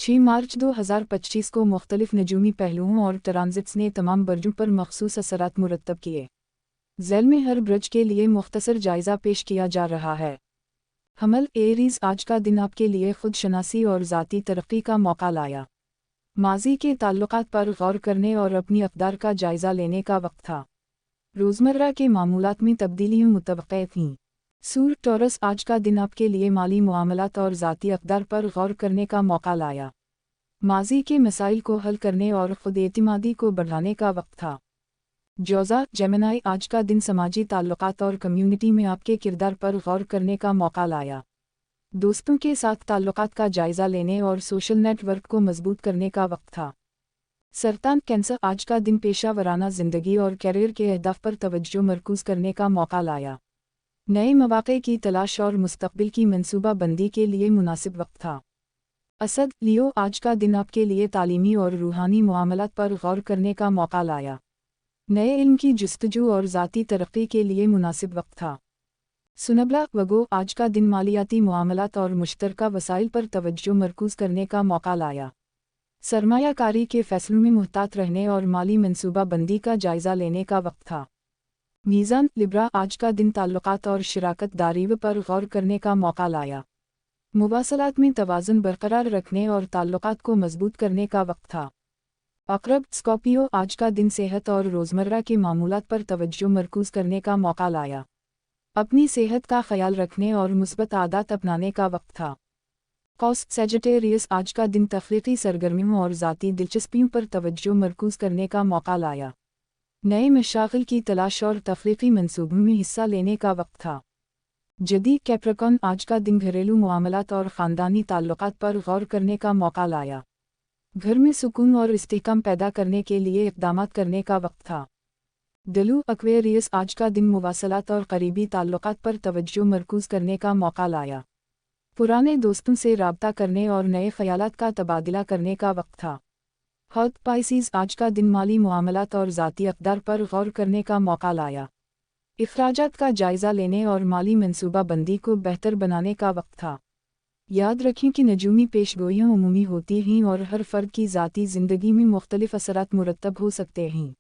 6 मार्च 2025 को मुख्तलिफ नजूमी पहलुओं और ट्रांजिट्स ने तमाम बर्जों पर मखसूस असरात मुरतब किए। ज़ैल में हर ब्रज के लिए मुख्तसर जायज़ा पेश किया जा रहा है। हमल एरीज़, आज का दिन आपके लिए खुद शनासी और ज़ाती तरक्की का मौका लाया। माजी के ताल्लुकात पर गौर करने और अपनी अक़दार का जायज़ा लेने का वक्त था। रोज़मर्रा के मामूलात में तब्दीलियाँ मुतवक्क़े थीं। सूर टॉरस, आज का दिन आपके लिए माली मुआमलात और ज़ाती अक़दार पर गौर करने का मौका लाया। माजी के मसाइल को हल करने और ख़ुद एतिमादी को बढ़ाने का वक्त था। जोज़ा जेमिनाई, आज का दिन समाजी ताल्लुकात और कम्युनिटी में आपके किरदार पर गौर करने का मौका लाया। दोस्तों के साथ ताल्लुकात का जायज़ा लेने और सोशल नेटवर्क को मजबूत करने का वक्त था। सरतान कैंसर, आज का दिन पेशा वराना ज़िंदगी और कैरियर के अहदाफ पर तवज्जो मरकूज़ करने का मौका लाया। नए मौक़े की तलाश और मुस्तक़बिल की मनसूबा बंदी के लिए मुनासिब वक्त था। असद लियो, आज का दिन आपके लिए तालीमी और रूहानी मुआमलात पर गौर करने का मौका लाया। नए इल्म की जुस्तजू और ज़ाती तरक्की के लिए मुनासिब वक्त था। सुनबला वगो, आज का दिन मालियाती मुआमलात और मुश्तरका वसाइल पर तवज्जो मरकूज़ करने का मौका लाया। सरमायाकारी के फ़ैसलों में मुहतात रहने और माली मनसूबा बंदी का जायज़ा लेने का वक्त था। मीज़ान लिब्रा, आज का दिन ताल्लुकात और शराकत दारी पर गौर करने का मौका लाया। मुवासलात में तवाज़ुन बरकरार रखने और ताल्लुकात को मजबूत करने का वक्त था। अक़रब स्कॉर्पियो, आज का दिन सेहत और रोज़मर्रा के मामूलात पर तवज्जो मरकूज़ करने का मौका लाया। अपनी सेहत का ख्याल रखने और मुस्बत आदत अपनाने का वक्त था। कौस सेजिटेरियस, आज का दिन तख्लीक़ी सरगर्मियों और ज़ाती दिलचस्पियों पर तवज्जो मरकूज़ करने का मौका लाया। नए मशागिल की तलाश और तख्लीक़ी मंसूबों में हिस्सा लेने का वक्त था। जदीद कैप्रिकॉर्न, आज का दिन घरेलू मुआमलात और ख़ानदानी ताल्लुकात पर गौर करने का मौका लाया। घर में सुकून और इस्तेहकाम पैदा करने के लिए इक़दामात करने का वक्त था। दलू एक्वेरियस, आज का दिन मुवासलात और करीबी ताल्लुकात पर तवज्जो मरकूज़ करने का मौका लाया। पुराने दोस्तों से राब्ता करने और नए ख़यालात का तबादला करने का वक्त था। हॉट पाइसीज़, आज का दिन माली मुआमलात और ज़ाती अक़दार पर गौर करने का मौका लाया। इख़राजात का जायज़ा लेने और माली मनसूबा बंदी को बेहतर बनाने का वक्त था। याद रखें कि नजूमी पेशगोइयाँ उमूमी होती हैं और हर फ़र्द की ज़ाती ज़िंदगी में मुख्तलिफ़ असरात मुरतब हो सकते हैं।